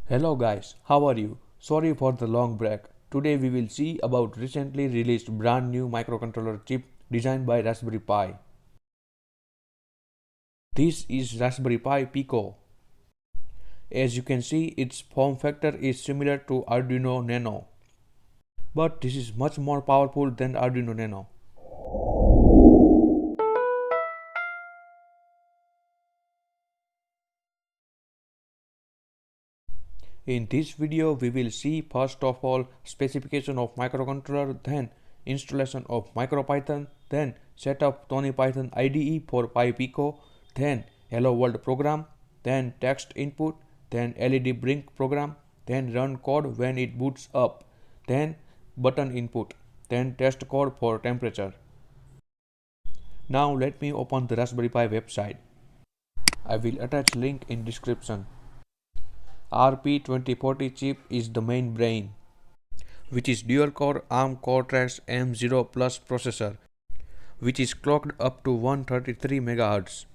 Hello guys, how are you? Sorry for the long break. Today we will see about recently released brand new microcontroller chip designed by Raspberry Pi. This is Raspberry Pi Pico. As you can see, its form factor is similar to Arduino Nano, but this is much more powerful than Arduino Nano. In this video, we will see first of all specification of microcontroller, then installation of MicroPython, then set up Tony Python IDE for Pi Pico, then Hello World program, then text input, then LED blink program, then run code when it boots up, then button input, then test code for temperature. Now let me open the Raspberry Pi website. I will attach link in description. RP2040 chip is the main brain, which is dual-core ARM Cortex M0 Plus processor, which is clocked up to 133 MHz.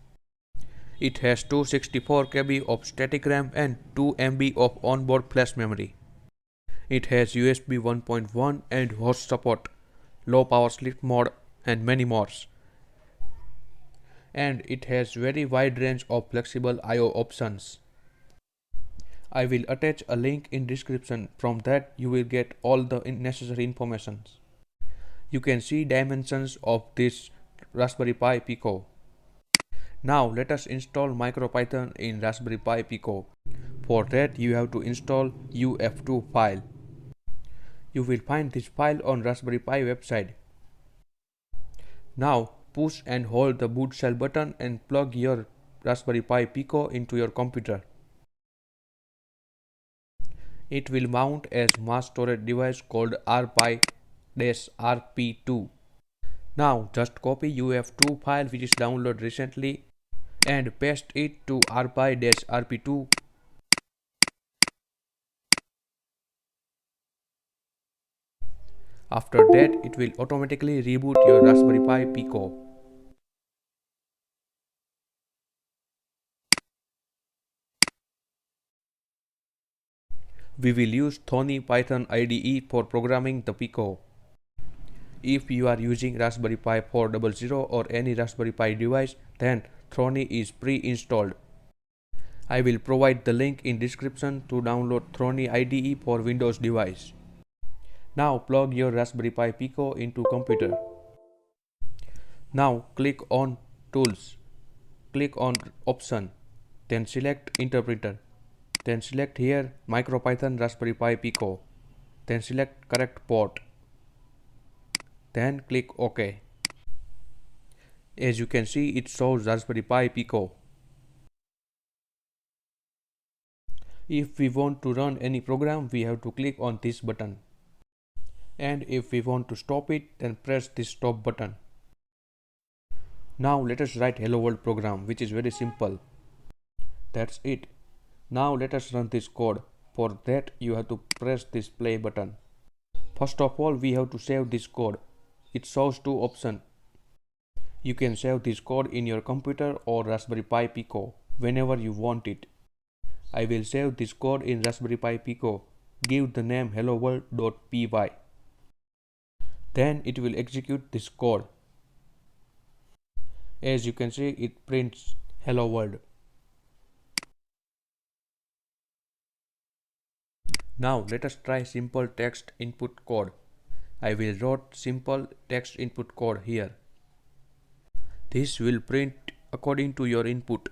It has 264 KB of static RAM and 2 MB of onboard flash memory. It has USB 1.1 and host support, low power sleep mode and many more. And it has very wide range of flexible I/O options. I will attach a link in description. From that you will get all the necessary information. You can see dimensions of this Raspberry Pi Pico. Now let us install MicroPython in Raspberry Pi Pico. For that you have to install UF2 file. You will find this file on Raspberry Pi website. Now push and hold the boot shell button and plug your Raspberry Pi Pico into your computer. It will mount as mass storage device called RPi-RP2. Now just copy UF2 file which is downloaded recently and paste it to RPi-RP2. After that it will automatically reboot your Raspberry Pi Pico. We will use Tony Python IDE for programming the Pico. If you are using Raspberry Pi 400 or any Raspberry Pi device, then Throny is pre-installed. I will provide the link in description to download Throny IDE for Windows device. Now plug your Raspberry Pi Pico into computer. Now click on Tools, click on Option, then select Interpreter. Then select here MicroPython Raspberry Pi Pico. Then select correct port. Then click OK. As you can see, it shows Raspberry Pi Pico. If we want to run any program, we have to click on this button. And if we want to stop it, then press this stop button. Now let us write Hello World program, which is very simple. That's it. Now let us run this code. For that you have to press this play button. First of all we have to save this code. It shows two options. You can save this code in your computer or Raspberry Pi Pico whenever you want it. I will save this code in Raspberry Pi Pico. Give the name helloworld.py. Then it will execute this code. As you can see, it prints hello world. Now let us try simple text input code. I will write simple text input code here. This will print according to your input.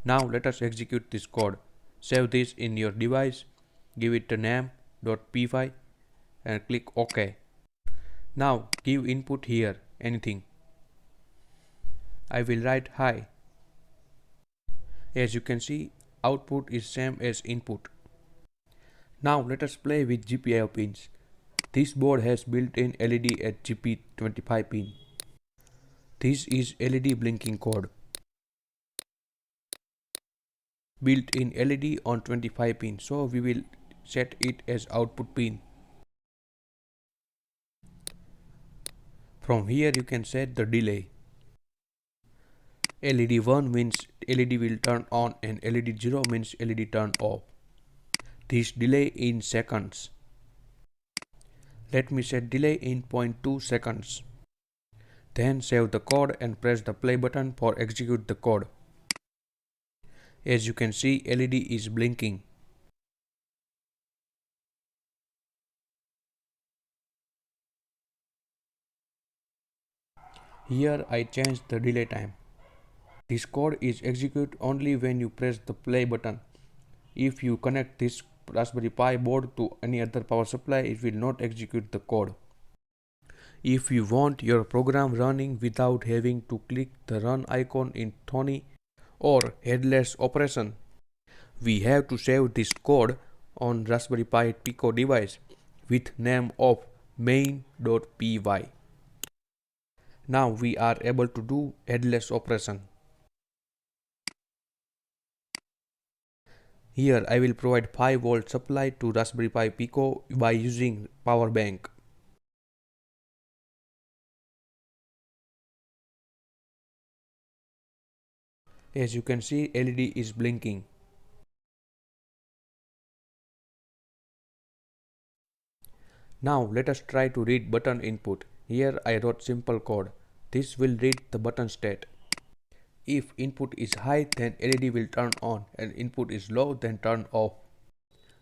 Now let us execute this code. Save this in your device, give it a name .py and click OK. Now give input here, anything. I will write hi. As you can see, output is same as input. Now let us play with GPIO pins. This board has built-in LED at GP25 pin. This is LED blinking code. Built-in LED on 25 pin, so we will set it as output pin. From here you can set the delay. LED 1 means LED will turn on and LED 0 means LED turn off. This delay in seconds. Let me set delay in 0.2 seconds. Then save the code and press the play button for execute the code. As you can see, LED is blinking. Here I changed the delay time. This code is executed only when you press the play button. If you connect this Raspberry Pi board to any other power supply, it will not execute the code. If you want your program running without having to click the run icon in Thonny or headless operation, we have to save this code on Raspberry Pi Pico device with name of main.py. Now we are able to do headless operation. Here I will provide 5V supply to Raspberry Pi Pico by using power bank. As you can see, LED is blinking. Now let us try to read button input. Here I wrote simple code. This will read the button state. If input is high, then LED will turn on, and input is low, then turn off.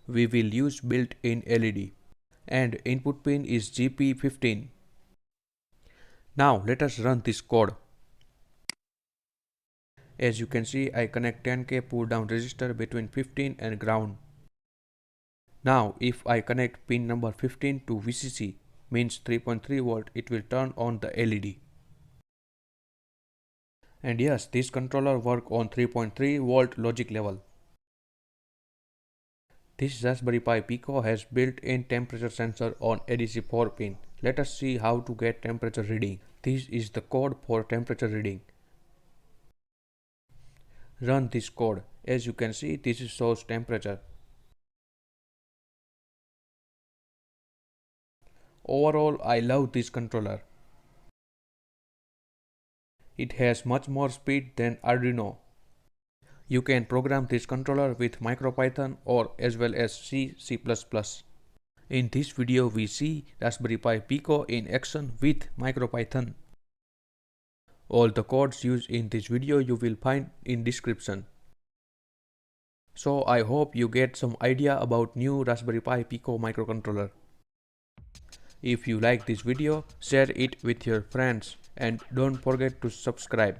We will use built-in LED. And input pin is GP15. Now let us run this code. As you can see, I connect 10K pull down resistor between 15 and ground. Now if I connect pin number 15 to VCC, means 3.3V, it will turn on the LED. And yes, this controller works on 3.3V logic level. This Raspberry Pi Pico has built-in temperature sensor on ADC4 pin. Let us see how to get temperature reading. This is the code for temperature reading. Run this code. As you can see, this shows temperature. Overall, I love this controller. It has much more speed than Arduino. You can program this controller with MicroPython or as well as C, C++. In this video, we see Raspberry Pi Pico in action with MicroPython. All the codes used in this video you will find in description. So I hope you get some idea about new Raspberry Pi Pico microcontroller. If you like this video, share it with your friends and don't forget to subscribe.